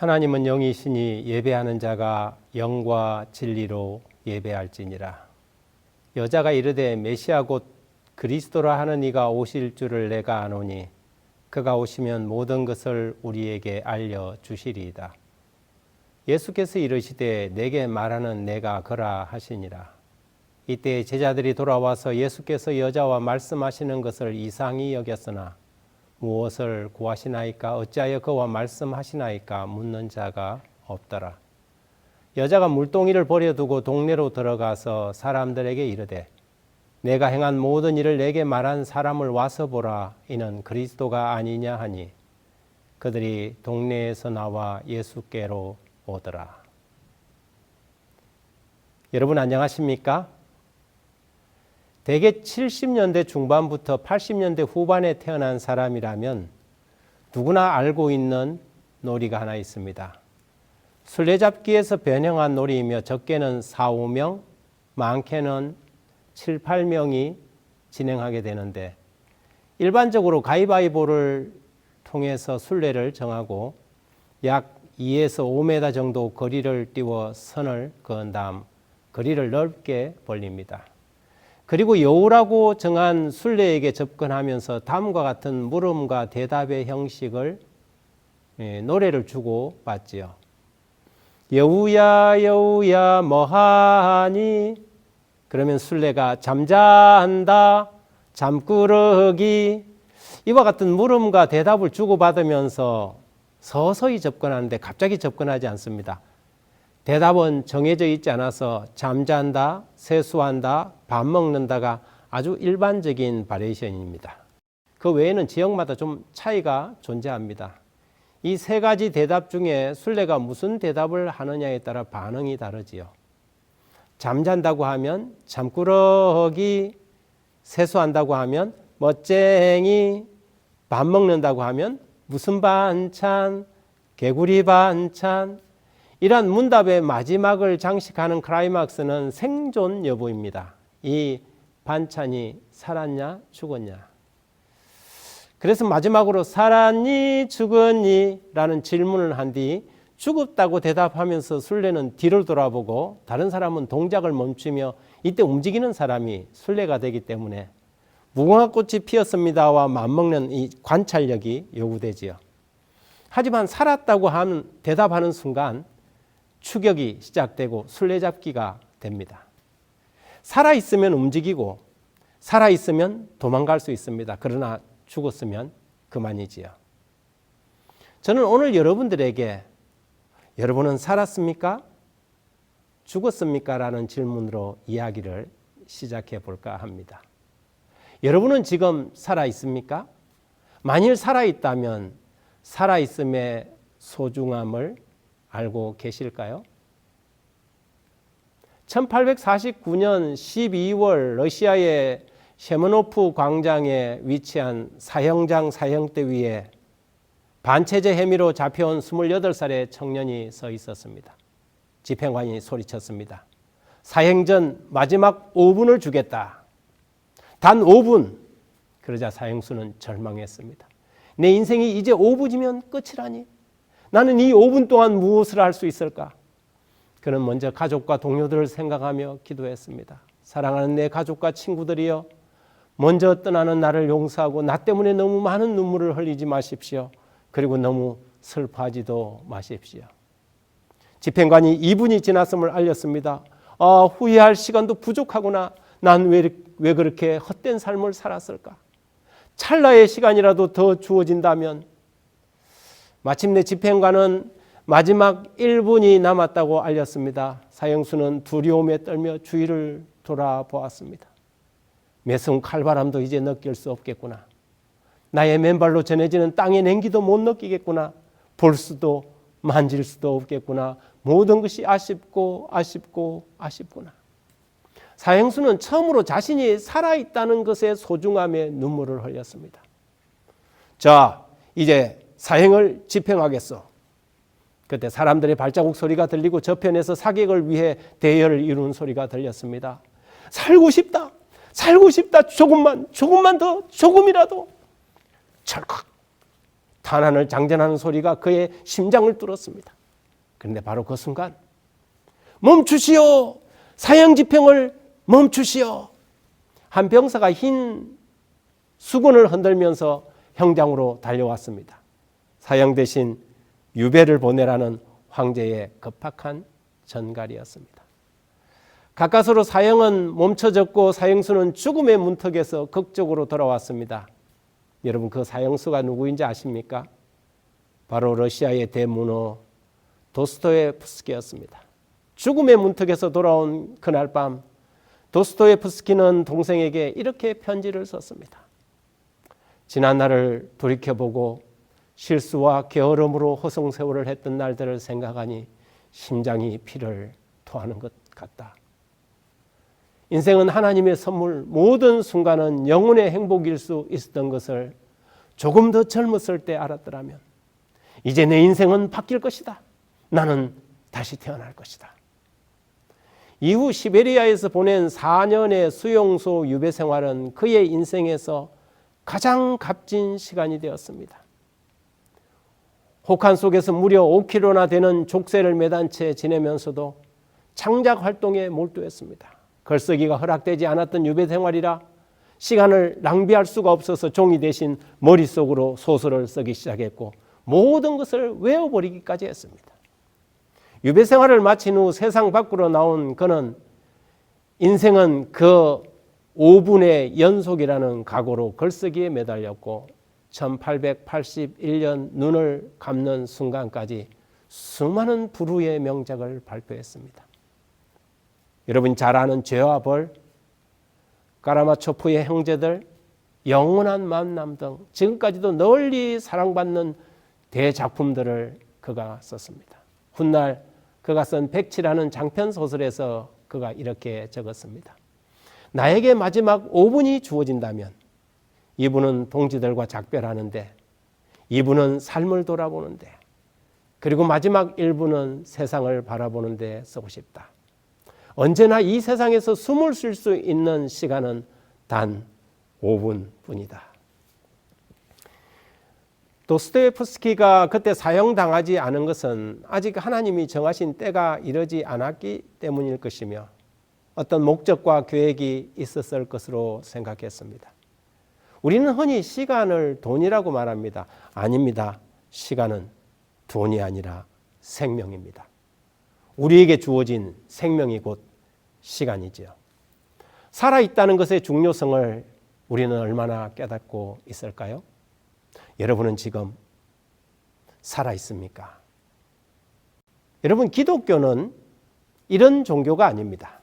하나님은 영이시니 예배하는 자가 영과 진리로 예배할지니라. 여자가 이르되 메시아 곧 그리스도라 하는 이가 오실 줄을 내가 아노니 그가 오시면 모든 것을 우리에게 알려주시리이다. 예수께서 이르시되 내게 말하는 내가 그라 하시니라. 이때 제자들이 돌아와서 예수께서 여자와 말씀하시는 것을 이상히 여겼으나 무엇을 구하시나이까 어찌하여 그와 말씀하시나이까 묻는 자가 없더라. 여자가 물동이를 버려두고 동네로 들어가서 사람들에게 이르되 내가 행한 모든 일을 내게 말한 사람을 와서 보라. 이는 그리스도가 아니냐 하니 그들이 동네에서 나와 예수께로 오더라. 여러분 안녕하십니까? 대개 70년대 중반부터 80년대 후반에 태어난 사람이라면 누구나 알고 있는 놀이가 하나 있습니다. 술래잡기에서 변형한 놀이이며 적게는 4, 5명, 많게는 7, 8명이 진행하게 되는데 일반적으로 가위바위보를 통해서 술래를 정하고 약 2에서 5m 정도 거리를 띄워 선을 그은 다음 거리를 넓게 벌립니다. 그리고 여우라고 정한 술래에게 접근하면서 다음과 같은 물음과 대답의 형식을 노래를 주고 받지요. 여우야 여우야 뭐하니? 그러면 술래가 잠잔다, 잠꾸러기 이와 같은 물음과 대답을 주고받으면서 서서히 접근하는데 갑자기 접근하지 않습니다. 대답은 정해져 있지 않아서 잠잔다, 세수한다, 밥 먹는다가 아주 일반적인 바리에이션입니다. 그 외에는 지역마다 좀 차이가 존재합니다. 이 세 가지 대답 중에 술래가 무슨 대답을 하느냐에 따라 반응이 다르지요. 잠잔다고 하면 잠꾸러기, 세수한다고 하면 멋쟁이, 밥 먹는다고 하면 무슨 반찬, 개구리 반찬. 이러한 문답의 마지막을 장식하는 클라이막스는 생존 여부입니다. 이 반찬이 살았냐 죽었냐. 그래서 마지막으로 살았니 죽었니 라는 질문을 한 뒤 죽었다고 대답하면서 술래는 뒤를 돌아보고 다른 사람은 동작을 멈추며 이때 움직이는 사람이 술래가 되기 때문에 무궁화꽃이 피었습니다와 맞먹는 이 관찰력이 요구되지요. 하지만 살았다고 하는 대답하는 순간 추격이 시작되고 술래잡기가 됩니다. 살아있으면 움직이고 살아있으면 도망갈 수 있습니다. 그러나 죽었으면 그만이지요. 저는 오늘 여러분들에게 여러분은 살았습니까? 죽었습니까? 라는 질문으로 이야기를 시작해 볼까 합니다. 여러분은 지금 살아있습니까? 만일 살아있다면 살아있음의 소중함을 알고 계실까요? 1849년 12월 러시아의 셰므노프 광장에 위치한 사형장 사형대 위에 반체제 혐의로 잡혀온 28살의 청년이 서 있었습니다. 집행관이 소리쳤습니다. 사형 전 마지막 5분을 주겠다. 단 5분. 그러자 사형수는 절망했습니다. 내 인생이 이제 5분이면 끝이라니. 나는 이 5분 동안 무엇을 할 수 있을까? 그는 먼저 가족과 동료들을 생각하며 기도했습니다. 사랑하는 내 가족과 친구들이여, 먼저 떠나는 나를 용서하고 나 때문에 너무 많은 눈물을 흘리지 마십시오. 그리고 너무 슬퍼하지도 마십시오. 집행관이 2분이 지났음을 알렸습니다. 후회할 시간도 부족하구나. 난 왜 그렇게 헛된 삶을 살았을까? 찰나의 시간이라도 더 주어진다면. 마침내 집행관은 마지막 1분이 남았다고 알렸습니다. 사형수는 두려움에 떨며 주위를 돌아보았습니다. 매서운 칼바람도 이제 느낄 수 없겠구나. 나의 맨발로 전해지는 땅의 냉기도 못 느끼겠구나. 볼 수도 만질 수도 없겠구나. 모든 것이 아쉽구나. 사형수는 처음으로 자신이 살아있다는 것의 소중함에 눈물을 흘렸습니다. 자, 이제 사형을 집행하겠어. 그때 사람들의 발자국 소리가 들리고 저편에서 사격을 위해 대열을 이루는 소리가 들렸습니다. 살고 싶다. 조금만 더, 조금이라도. 철컥 탄환을 장전하는 소리가 그의 심장을 뚫었습니다. 그런데 바로 그 순간 멈추시오! 사형 집행을 멈추시오! 한 병사가 흰 수건을 흔들면서 형장으로 달려왔습니다. 사형 대신 유배를 보내라는 황제의 급박한 전갈이었습니다. 가까스로 사형은 멈춰졌고 사형수는 죽음의 문턱에서 극적으로 돌아왔습니다. 여러분, 그 사형수가 누구인지 아십니까? 바로 러시아의 대문호 도스토옙스키였습니다. 죽음의 문턱에서 돌아온 그날 밤 도스토옙스키는 동생에게 이렇게 편지를 썼습니다. 지난 날을 돌이켜보고 실수와 게으름으로 허송세월을 했던 날들을 생각하니 심장이 피를 토하는 것 같다. 인생은 하나님의 선물, 모든 순간은 영혼의 행복일 수 있었던 것을 조금 더 젊었을 때 알았더라면 이제 내 인생은 바뀔 것이다. 나는 다시 태어날 것이다. 이후 시베리아에서 보낸 4년의 수용소 유배 생활은 그의 인생에서 가장 값진 시간이 되었습니다. 혹한 속에서 무려 5kg나 되는 족쇄를 매단 채 지내면서도 창작 활동에 몰두했습니다. 글쓰기가 허락되지 않았던 유배 생활이라 시간을 낭비할 수가 없어서 종이 대신 머릿속으로 소설을 쓰기 시작했고 모든 것을 외워버리기까지 했습니다. 유배 생활을 마친 후 세상 밖으로 나온 그는 인생은 그 5분의 연속이라는 각오로 글쓰기에 매달렸고 1881년 눈을 감는 순간까지 수많은 불후의 명작을 발표했습니다. 여러분 잘 아는 죄와 벌, 까라마초프의 형제들, 영원한 만남 등 지금까지도 널리 사랑받는 대작품들을 그가 썼습니다. 훗날 그가 쓴 백치라는 장편 소설에서 그가 이렇게 적었습니다. 나에게 마지막 5분이 주어진다면 이분은 동지들과 작별하는데, 이분은 삶을 돌아보는데, 그리고 마지막 1분은 세상을 바라보는데 쓰고 싶다. 언제나 이 세상에서 숨을 쉴 수 있는 시간은 단 5분뿐이다. 도스토옙스키가 그때 사형당하지 않은 것은 아직 하나님이 정하신 때가 이르지 않았기 때문일 것이며 어떤 목적과 계획이 있었을 것으로 생각했습니다. 우리는 흔히 시간을 돈이라고 말합니다. 아닙니다. 시간은 돈이 아니라 생명입니다. 우리에게 주어진 생명이 곧 시간이지요. 살아있다는 것의 중요성을 우리는 얼마나 깨닫고 있을까요? 여러분은 지금 살아있습니까? 여러분, 기독교는 이런 종교가 아닙니다.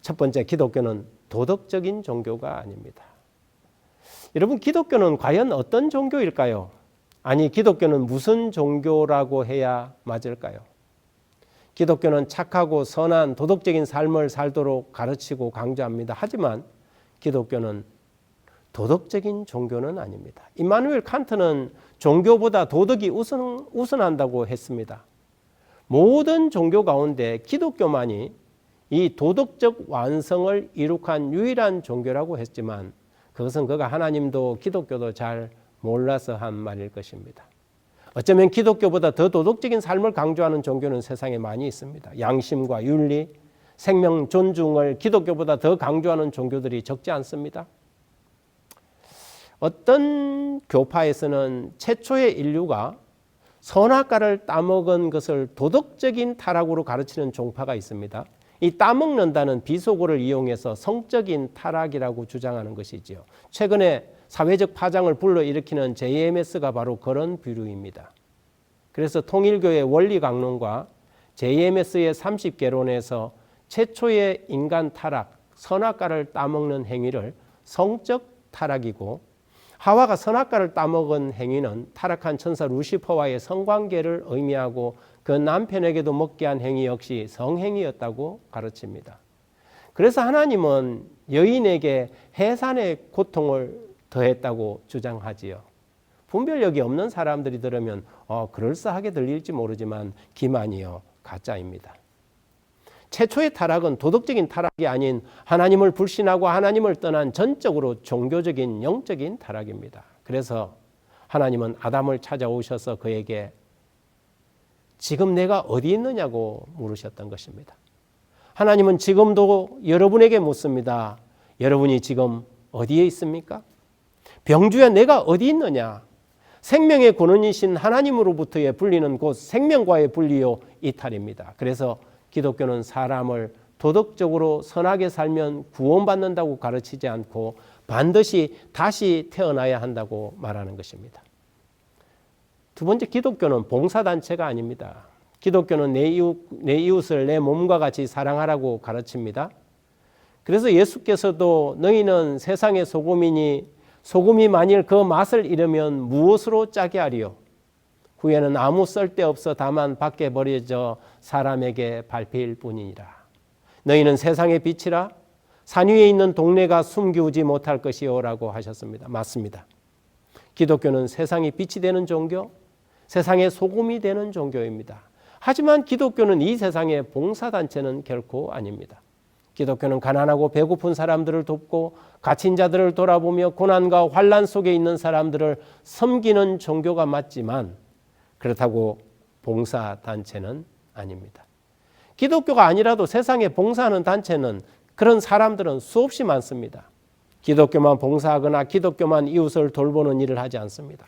첫 번째, 기독교는 도덕적인 종교가 아닙니다. 여러분, 기독교는 과연 어떤 종교일까요? 아니, 기독교는 무슨 종교라고 해야 맞을까요? 기독교는 착하고 선한 도덕적인 삶을 살도록 가르치고 강조합니다. 하지만 기독교는 도덕적인 종교는 아닙니다. 임마누엘 칸트는 종교보다 도덕이 우선한다고 했습니다. 모든 종교 가운데 기독교만이 이 도덕적 완성을 이룩한 유일한 종교라고 했지만 그것은 그가 하나님도 기독교도 잘 몰라서 한 말일 것입니다. 어쩌면 기독교보다 더 도덕적인 삶을 강조하는 종교는 세상에 많이 있습니다. 양심과 윤리, 생명 존중을 기독교보다 더 강조하는 종교들이 적지 않습니다. 어떤 교파에서는 최초의 인류가 선악과를 따먹은 것을 도덕적인 타락으로 가르치는 종파가 있습니다. 이 따먹는다는 비속어를 이용해서 성적인 타락이라고 주장하는 것이지요. 최근에 사회적 파장을 불러일으키는 JMS가 바로 그런 부류입니다. 그래서 통일교의 원리강론과 JMS의 30개론에서 최초의 인간 타락, 선악과를 따먹는 행위를 성적 타락이고 하와가 선악과를 따먹은 행위는 타락한 천사 루시퍼와의 성관계를 의미하고 그 남편에게도 먹게 한 행위 역시 성행위였다고 가르칩니다. 그래서 하나님은 여인에게 해산의 고통을 더했다고 주장하지요. 분별력이 없는 사람들이 들으면 그럴싸하게 들릴지 모르지만 기만이요 가짜입니다. 최초의 타락은 도덕적인 타락이 아닌 하나님을 불신하고 하나님을 떠난 전적으로 종교적인 영적인 타락입니다. 그래서 하나님은 아담을 찾아오셔서 그에게 지금 내가 어디 있느냐고 물으셨던 것입니다. 하나님은 지금도 여러분에게 묻습니다. 여러분이 지금 어디에 있습니까? 병주야, 내가 어디 있느냐? 생명의 근원이신 하나님으로부터의 분리는 곧 생명과의 분리요 이탈입니다. 그래서 기독교는 사람을 도덕적으로 선하게 살면 구원받는다고 가르치지 않고 반드시 다시 태어나야 한다고 말하는 것입니다. 두 번째, 기독교는 봉사단체가 아닙니다. 기독교는 내 이웃을 내 몸과 같이 사랑하라고 가르칩니다. 그래서 예수께서도 너희는 세상의 소금이니 소금이 만일 그 맛을 잃으면 무엇으로 짜게 하리요? 후에는 아무 쓸데없어 다만 밖에 버려져 사람에게 밟힐 뿐이니라. 너희는 세상의 빛이라 산 위에 있는 동네가 숨기우지 못할 것이요라고 하셨습니다. 맞습니다. 기독교는 세상이 빛이 되는 종교, 세상의 소금이 되는 종교입니다. 하지만 기독교는 이 세상의 봉사단체는 결코 아닙니다. 기독교는 가난하고 배고픈 사람들을 돕고 갇힌 자들을 돌아보며 고난과 환난 속에 있는 사람들을 섬기는 종교가 맞지만 그렇다고 봉사단체는 아닙니다. 기독교가 아니라도 세상에 봉사하는 단체는 그런 사람들은 수없이 많습니다. 기독교만 봉사하거나 기독교만 이웃을 돌보는 일을 하지 않습니다.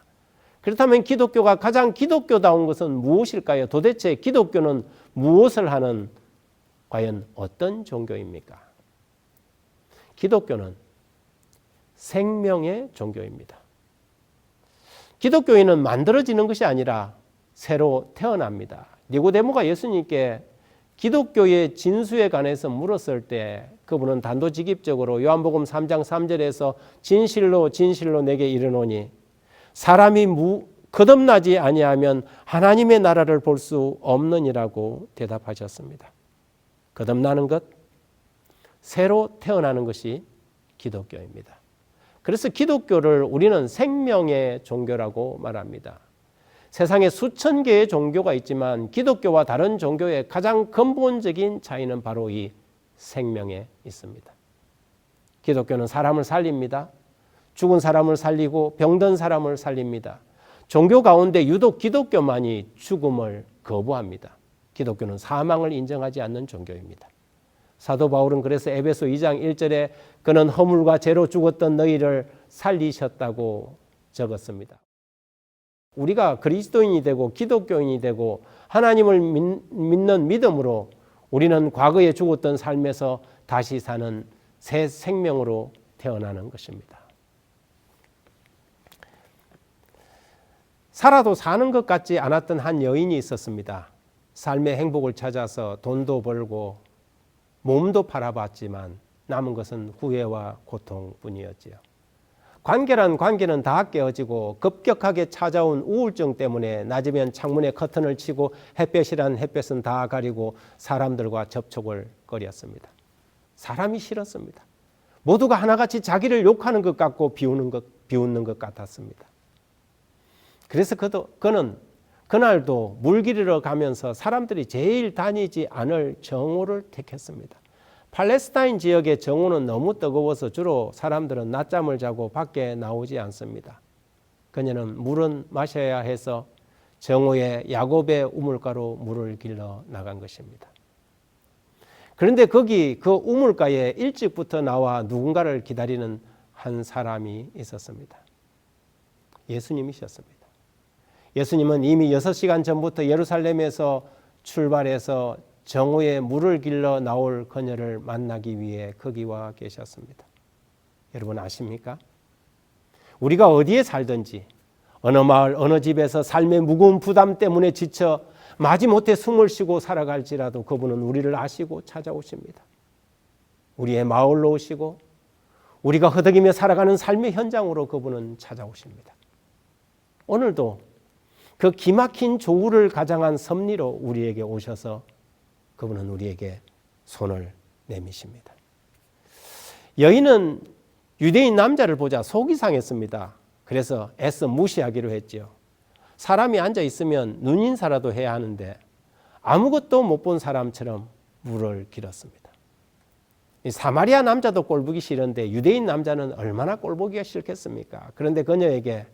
그렇다면 기독교가 가장 기독교다운 것은 무엇일까요? 도대체 기독교는 무엇을 하는 과연 어떤 종교입니까? 기독교는 생명의 종교입니다. 기독교인은 만들어지는 것이 아니라 새로 태어납니다. 니고데모가 예수님께 기독교의 진수에 관해서 물었을 때 그분은 단도직입적으로 요한복음 3장 3절에서 진실로 진실로 내게 이르노니 사람이 거듭나지 아니하면 하나님의 나라를 볼 수 없느니라고 대답하셨습니다. 거듭나는 것, 새로 태어나는 것이 기독교입니다. 그래서 기독교를 우리는 생명의 종교라고 말합니다. 세상에 수천 개의 종교가 있지만 기독교와 다른 종교의 가장 근본적인 차이는 바로 이 생명에 있습니다. 기독교는 사람을 살립니다. 죽은 사람을 살리고 병든 사람을 살립니다. 종교 가운데 유독 기독교만이 죽음을 거부합니다. 기독교는 사망을 인정하지 않는 종교입니다. 사도 바울은 그래서 에베소 2장 1절에 그는 허물과 죄로 죽었던 너희를 살리셨다고 적었습니다. 우리가 그리스도인이 되고 기독교인이 되고 하나님을 믿는 믿음으로 우리는 과거에 죽었던 삶에서 다시 사는 새 생명으로 태어나는 것입니다. 살아도 사는 것 같지 않았던 한 여인이 있었습니다. 삶의 행복을 찾아서 돈도 벌고 몸도 팔아봤지만 남은 것은 후회와 고통뿐이었지요. 관계란 관계는 다 깨어지고 급격하게 찾아온 우울증 때문에 낮이면 창문에 커튼을 치고 햇볕이란 햇볕은 다 가리고 사람들과 접촉을 꺼렸습니다. 사람이 싫었습니다. 모두가 하나같이 자기를 욕하는 것 같고 비웃는 것 같았습니다. 그래서 그는 그날도 물길을 가면서 사람들이 제일 다니지 않을 정오를 택했습니다. 팔레스타인 지역의 정오는 너무 뜨거워서 주로 사람들은 낮잠을 자고 밖에 나오지 않습니다. 그녀는 물은 마셔야 해서 정오에 야곱의 우물가로 물을 길러 나간 것입니다. 그런데 거기 그 우물가에 일찍부터 나와 누군가를 기다리는 한 사람이 있었습니다. 예수님이셨습니다. 예수님은 이미 6시간 전부터 예루살렘에서 출발해서 정오에 물을 길러 나올 그녀를 만나기 위해 거기와 계셨습니다. 여러분 아십니까? 우리가 어디에 살든지 어느 마을 어느 집에서 삶의 무거운 부담 때문에 지쳐 마지못해 숨을 쉬고 살아갈지라도 그분은 우리를 아시고 찾아오십니다. 우리의 마을로 오시고 우리가 허덕이며 살아가는 삶의 현장으로 그분은 찾아오십니다. 오늘도 그 기막힌 조우를 가장한 섭리로 우리에게 오셔서 그분은 우리에게 손을 내미십니다. 여인은 유대인 남자를 보자 속이 상했습니다. 그래서 애써 무시하기로 했지요. 사람이 앉아 있으면 눈인사라도 해야 하는데 아무것도 못 본 사람처럼 물을 길었습니다. 사마리아 남자도 꼴보기 싫은데 유대인 남자는 얼마나 꼴보기가 싫겠습니까? 그런데 그녀에게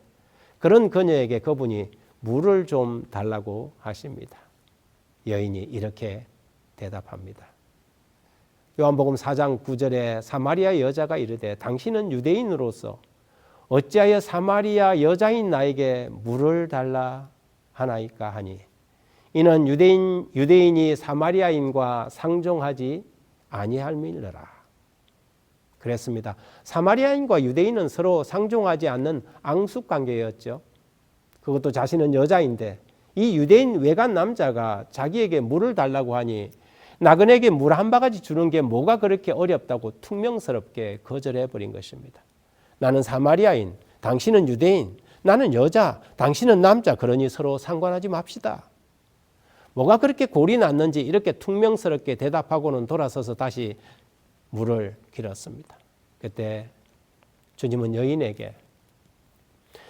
그런 그녀에게 그분이 물을 좀 달라고 하십니다. 여인이 이렇게 대답합니다. 요한복음 4장 9절에 사마리아 여자가 이르되 당신은 유대인으로서 어찌하여 사마리아 여자인 나에게 물을 달라 하나이까 하니 이는 유대인이 사마리아인과 상종하지 아니할미니라. 그랬습니다. 사마리아인과 유대인은 서로 상종하지 않는 앙숙 관계였죠. 그것도 자신은 여자인데 이 유대인 외간 남자가 자기에게 물을 달라고 하니 나그네에게 물 한 바가지 주는 게 뭐가 그렇게 어렵다고 퉁명스럽게 거절해 버린 것입니다. 나는 사마리아인, 당신은 유대인, 나는 여자, 당신은 남자, 그러니 서로 상관하지 맙시다. 뭐가 그렇게 골이 났는지 이렇게 퉁명스럽게 대답하고는 돌아서서 다시 물을 길었습니다. 그때 주님은 여인에게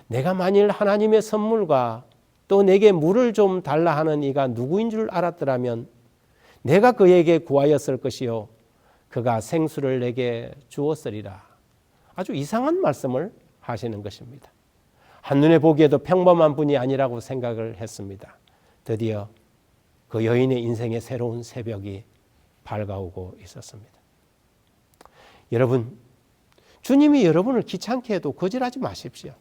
내가 만일 하나님의 선물과 또 내게 물을 좀 달라 하는 이가 누구인 줄 알았더라면 내가 그에게 구하였을 것이요 그가 생수를 내게 주었으리라. 아주 이상한 말씀을 하시는 것입니다. 한눈에 보기에도 평범한 분이 아니라고 생각을 했습니다. 드디어 그 여인의 인생의 새로운 새벽이 밝아오고 있었습니다. 여러분, 주님이 여러분을 귀찮게 해도 거절하지 마십시오.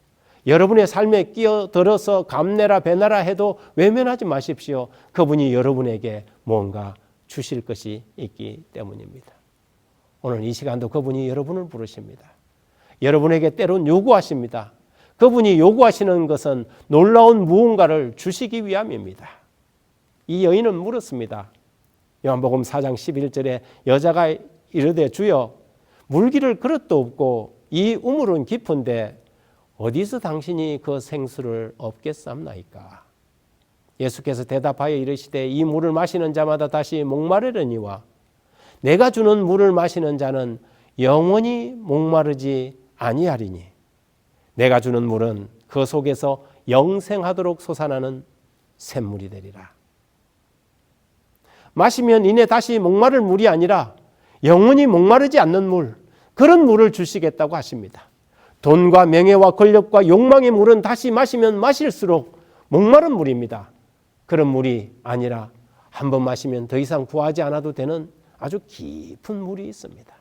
여러분의 삶에 끼어들어서 감내라 배나라 해도 외면하지 마십시오. 그분이 여러분에게 뭔가 주실 것이 있기 때문입니다. 오늘 이 시간도 그분이 여러분을 부르십니다. 여러분에게 때론 요구하십니다. 그분이 요구하시는 것은 놀라운 무언가를 주시기 위함입니다. 이 여인은 물었습니다. 요한복음 4장 11절에 여자가 이르되 주여 물기를 그릇도 없고 이 우물은 깊은데 어디서 당신이 그 생수를 얻겠사옵나이까. 예수께서 대답하여 이르시되 이 물을 마시는 자마다 다시 목마르려니와 내가 주는 물을 마시는 자는 영원히 목마르지 아니하리니 내가 주는 물은 그 속에서 영생하도록 솟아나는 샘물이 되리라. 마시면 이내 다시 목마를 물이 아니라 영원히 목마르지 않는 물, 그런 물을 주시겠다고 하십니다. 돈과 명예와 권력과 욕망의 물은 다시 마시면 마실수록 목마른 물입니다. 그런 물이 아니라 한 번 마시면 더 이상 구하지 않아도 되는 아주 깊은 물이 있습니다.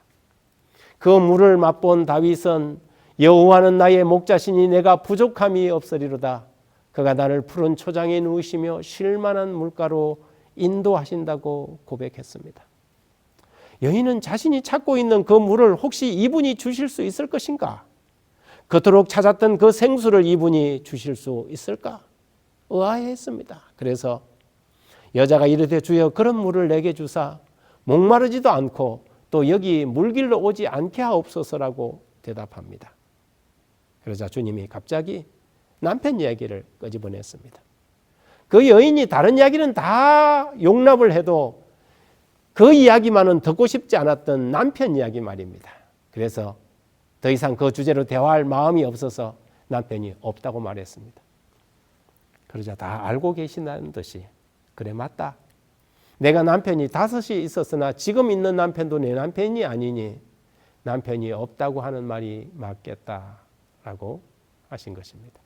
그 물을 맛본 다윗은 여호와는 나의 목자시니 내가 부족함이 없으리로다. 그가 나를 푸른 초장에 누우시며 쉴만한 물가로 인도하신다고 고백했습니다. 여인은 자신이 찾고 있는 그 물을 혹시 이분이 주실 수 있을 것인가? 그토록 찾았던 그 생수를 이분이 주실 수 있을까? 의아해했습니다. 그래서 여자가 이르되 주여 그런 물을 내게 주사 목마르지도 않고 또 여기 물길로 오지 않게 하옵소서라고 대답합니다. 그러자 주님이 갑자기 남편 이야기를 끄집어냈습니다. 그 여인이 다른 이야기는 다 용납을 해도 그 이야기만은 듣고 싶지 않았던 남편 이야기 말입니다. 그래서 더 이상 그 주제로 대화할 마음이 없어서 남편이 없다고 말했습니다. 그러자 다 알고 계신다는 듯이 그래 맞다. 내가 남편이 5이 있었으나 지금 있는 남편도 내 남편이 아니니 남편이 없다고 하는 말이 맞겠다라고 하신 것입니다.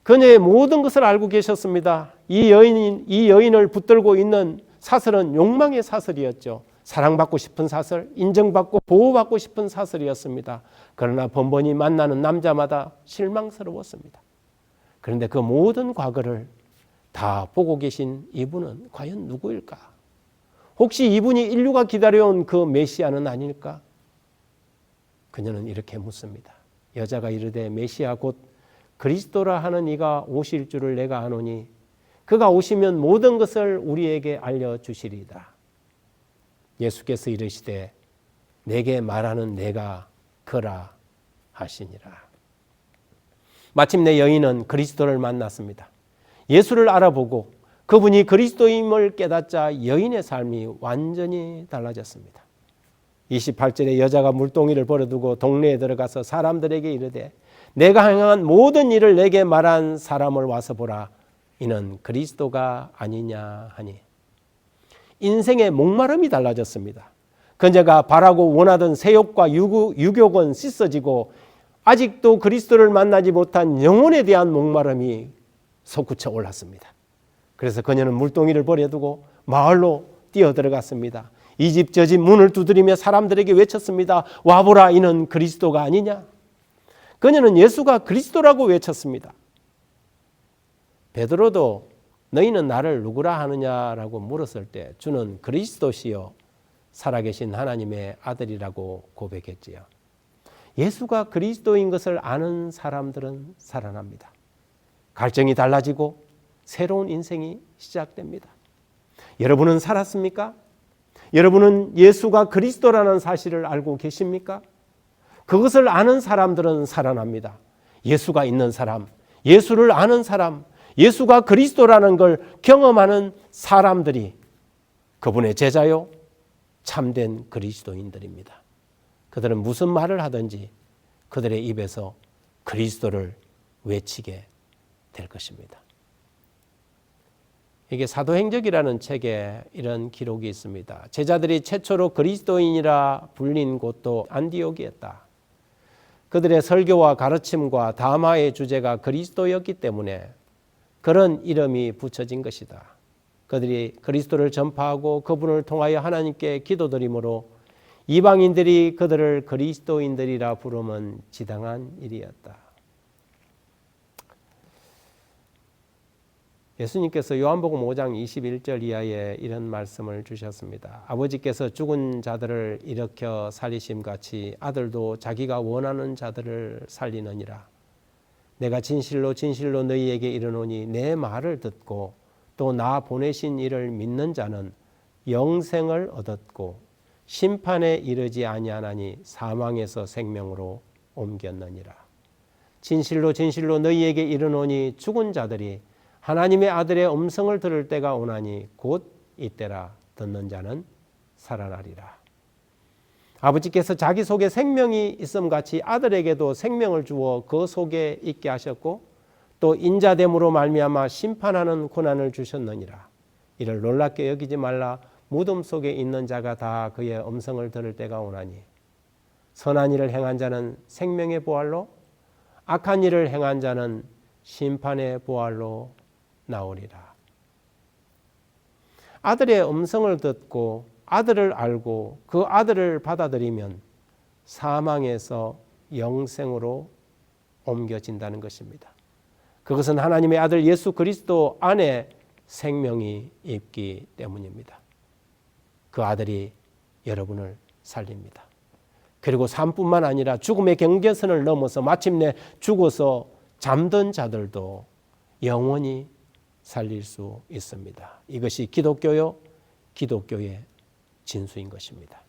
그녀의 모든 것을 알고 계셨습니다. 이 여인을 붙들고 있는 사슬은 욕망의 사슬이었죠. 사랑받고 싶은 사슬, 인정받고 보호받고 싶은 사슬이었습니다. 그러나 번번이 만나는 남자마다 실망스러웠습니다. 그런데 그 모든 과거를 다 보고 계신 이분은 과연 누구일까? 혹시 이분이 인류가 기다려온 그 메시아는 아닐까? 그녀는 이렇게 묻습니다. 여자가 이르되 메시아 곧 그리스도라 하는 이가 오실 줄을 내가 아노니 그가 오시면 모든 것을 우리에게 알려주시리이다. 예수께서 이르시되 내게 말하는 내가 그라 하시니라. 마침내 여인은 그리스도를 만났습니다. 예수를 알아보고 그분이 그리스도임을 깨닫자 여인의 삶이 완전히 달라졌습니다. 28절에 여자가 물동이를 버려두고 동네에 들어가서 사람들에게 이르되 내가 행한 모든 일을 내게 말한 사람을 와서 보라. 이는 그리스도가 아니냐 하니 인생의 목마름이 달라졌습니다. 그녀가 바라고 원하던 세욕과 유욕은 씻어지고 아직도 그리스도를 만나지 못한 영혼에 대한 목마름이 솟구쳐 올랐습니다. 그래서 그녀는 물동이를 버려두고 마을로 뛰어들어갔습니다. 이 집 저 집 문을 두드리며 사람들에게 외쳤습니다. 와보라, 이는 그리스도가 아니냐. 그녀는 예수가 그리스도라고 외쳤습니다. 베드로도 너희는 나를 누구라 하느냐라고 물었을 때 주는 그리스도시요 살아계신 하나님의 아들이라고 고백했지요. 예수가 그리스도인 것을 아는 사람들은 살아납니다. 갈증이 달라지고 새로운 인생이 시작됩니다. 여러분은 살았습니까? 여러분은 예수가 그리스도라는 사실을 알고 계십니까? 그것을 아는 사람들은 살아납니다. 예수가 있는 사람, 예수를 아는 사람, 예수가 그리스도라는 걸 경험하는 사람들이 그분의 제자요, 참된 그리스도인들입니다. 그들은 무슨 말을 하든지 그들의 입에서 그리스도를 외치게 될 것입니다. 이게 사도행적이라는 책에 이런 기록이 있습니다. 제자들이 최초로 그리스도인이라 불린 곳도 안디옥이었다. 그들의 설교와 가르침과 담화의 주제가 그리스도였기 때문에 그런 이름이 붙여진 것이다. 그들이 그리스도를 전파하고 그분을 통하여 하나님께 기도드림으로 이방인들이 그들을 그리스도인들이라 부르면 지당한 일이었다. 예수님께서 요한복음 5장 21절 이하에 이런 말씀을 주셨습니다. 아버지께서 죽은 자들을 일으켜 살리심같이 아들도 자기가 원하는 자들을 살리느니라. 내가 진실로 진실로 너희에게 이르노니 내 말을 듣고 또 나 보내신 이를 믿는 자는 영생을 얻었고 심판에 이르지 아니하나니 사망에서 생명으로 옮겼느니라. 진실로 진실로 너희에게 이르노니 죽은 자들이 하나님의 아들의 음성을 들을 때가 오나니 곧 이때라. 듣는 자는 살아나리라. 아버지께서 자기 속에 생명이 있음같이 아들에게도 생명을 주어 그 속에 있게 하셨고 또 인자됨으로 말미암아 심판하는 고난을 주셨느니라. 이를 놀랍게 여기지 말라. 무덤 속에 있는 자가 다 그의 음성을 들을 때가 오나니 선한 일을 행한 자는 생명의 부활로 악한 일을 행한 자는 심판의 부활로 나오리라. 아들의 음성을 듣고 아들을 알고 그 아들을 받아들이면 사망에서 영생으로 옮겨진다는 것입니다. 그것은 하나님의 아들 예수 그리스도 안에 생명이 있기 때문입니다. 그 아들이 여러분을 살립니다. 그리고 삶뿐만 아니라 죽음의 경계선을 넘어서 마침내 죽어서 잠든 자들도 영원히 살릴 수 있습니다. 이것이 기독교요, 기독교의 진수인 것입니다.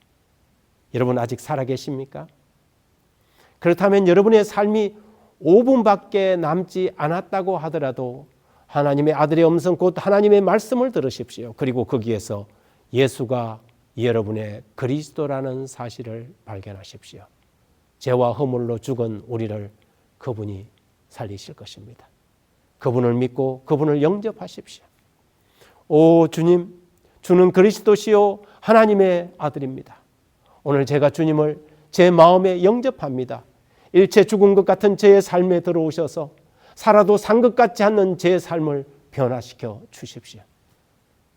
여러분 아직 살아계십니까? 그렇다면 여러분의 삶이 5분밖에 남지 않았다고 하더라도 하나님의 아들의 음성 곧 하나님의 말씀을 들으십시오. 그리고 거기에서 예수가 여러분의 그리스도라는 사실을 발견하십시오. 죄와 허물로 죽은 우리를 그분이 살리실 것입니다. 그분을 믿고 그분을 영접하십시오. 오 주님, 주는 그리스도시요 하나님의 아들입니다. 오늘 제가 주님을 제 마음에 영접합니다. 일체 죽은 것 같은 제 삶에 들어오셔서 살아도 산 것 같지 않는 제 삶을 변화시켜 주십시오.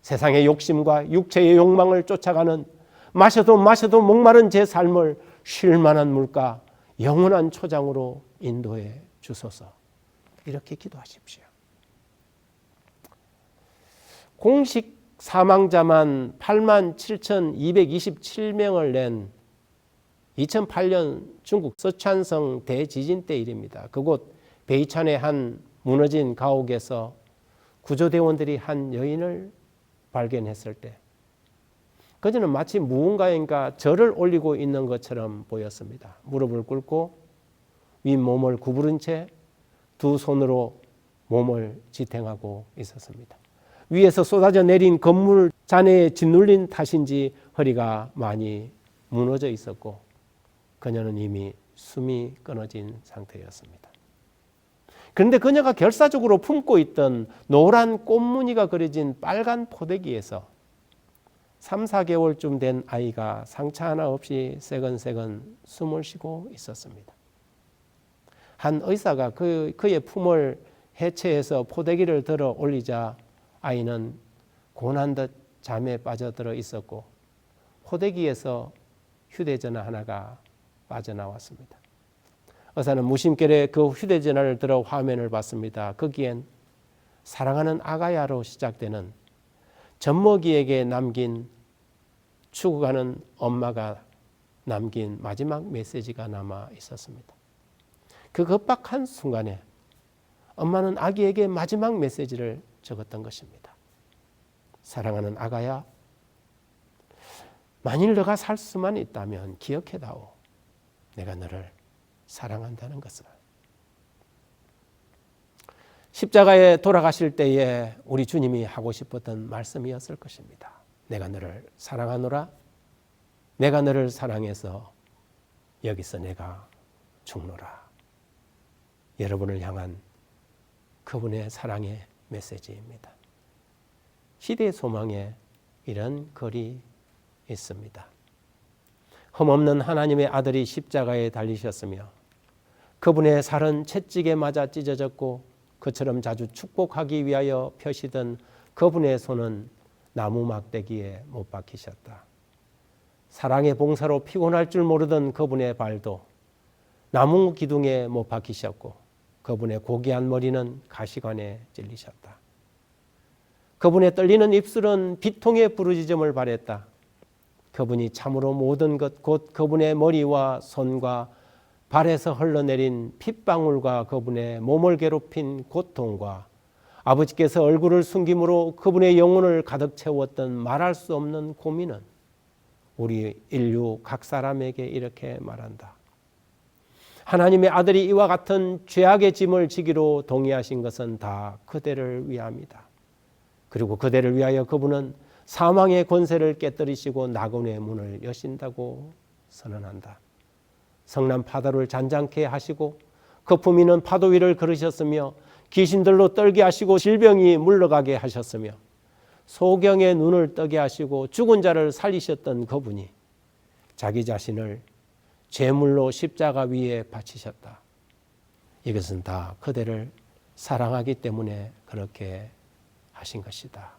세상의 욕심과 육체의 욕망을 쫓아가는 마셔도 목마른 제 삶을 쉴만한 물가 영원한 초장으로 인도해 주소서. 이렇게 기도하십시오. 공식 사망자만 87,227명을 낸 2008년 중국 서촨성 대지진 때 일입니다. 그곳 베이찬의 한 무너진 가옥에서 구조대원들이 한 여인을 발견했을 때 그녀는 마치 무언가인가 절을 올리고 있는 것처럼 보였습니다. 무릎을 꿇고 윗몸을 구부른 채 두 손으로 몸을 지탱하고 있었습니다. 위에서 쏟아져 내린 건물 잔해에 짓눌린 탓인지 허리가 많이 무너져 있었고 그녀는 이미 숨이 끊어진 상태였습니다. 그런데 그녀가 결사적으로 품고 있던 노란 꽃무늬가 그려진 빨간 포대기에서 3, 4개월쯤 된 아이가 상처 하나 없이 새건새건 숨을 쉬고 있었습니다. 한 의사가 그의 품을 해체해서 포대기를 들어 올리자 아이는 고난 듯 잠에 빠져들어 있었고 포대기에서 휴대전화 하나가 빠져나왔습니다. 의사는 무심결에 그 휴대전화를 들어 화면을 봤습니다. 거기엔 사랑하는 아가야로 시작되는 젖먹이에게 남긴 죽어가는 엄마가 남긴 마지막 메시지가 남아 있었습니다. 그 급박한 순간에 엄마는 아기에게 마지막 메시지를 적었던 것입니다. 사랑하는 아가야, 만일 너가 살 수만 있다면 기억해다오. 내가 너를 사랑한다는 것을. 십자가에 돌아가실 때에 우리 주님이 하고 싶었던 말씀이었을 것입니다. 내가 너를 사랑하노라. 내가 너를 사랑해서 여기서 내가 죽노라. 여러분을 향한 그분의 사랑의 메시지입니다. 시대의 소망에 이런 글이 있습니다. 흠없는 하나님의 아들이 십자가에 달리셨으며 그분의 살은 채찍에 맞아 찢어졌고 그처럼 자주 축복하기 위하여 펴시던 그분의 손은 나무 막대기에 못 박히셨다. 사랑의 봉사로 피곤할 줄 모르던 그분의 발도 나무 기둥에 못 박히셨고 그분의 고귀한 머리는 가시관에 찔리셨다. 그분의 떨리는 입술은 비통의 부르짖음을 발했다. 그분이 참으로 모든 것 곧 그분의 머리와 손과 발에서 흘러내린 핏방울과 그분의 몸을 괴롭힌 고통과 아버지께서 얼굴을 숨김으로 그분의 영혼을 가득 채웠던 말할 수 없는 고민은 우리 인류 각 사람에게 이렇게 말한다. 하나님의 아들이 이와 같은 죄악의 짐을 지기로 동의하신 것은 다 그대를 위함이다. 그리고 그대를 위하여 그분은 사망의 권세를 깨뜨리시고 낙원의 문을 여신다고 선언한다. 성난 파도를 잔잔케 하시고 거품 있는 파도 위를 걸으셨으며 귀신들로 떨게 하시고 질병이 물러가게 하셨으며 소경의 눈을 뜨게 하시고 죽은 자를 살리셨던 그분이 자기 자신을 제물로 십자가 위에 바치셨다. 이것은 다 그대를 사랑하기 때문에 그렇게 하신 것이다.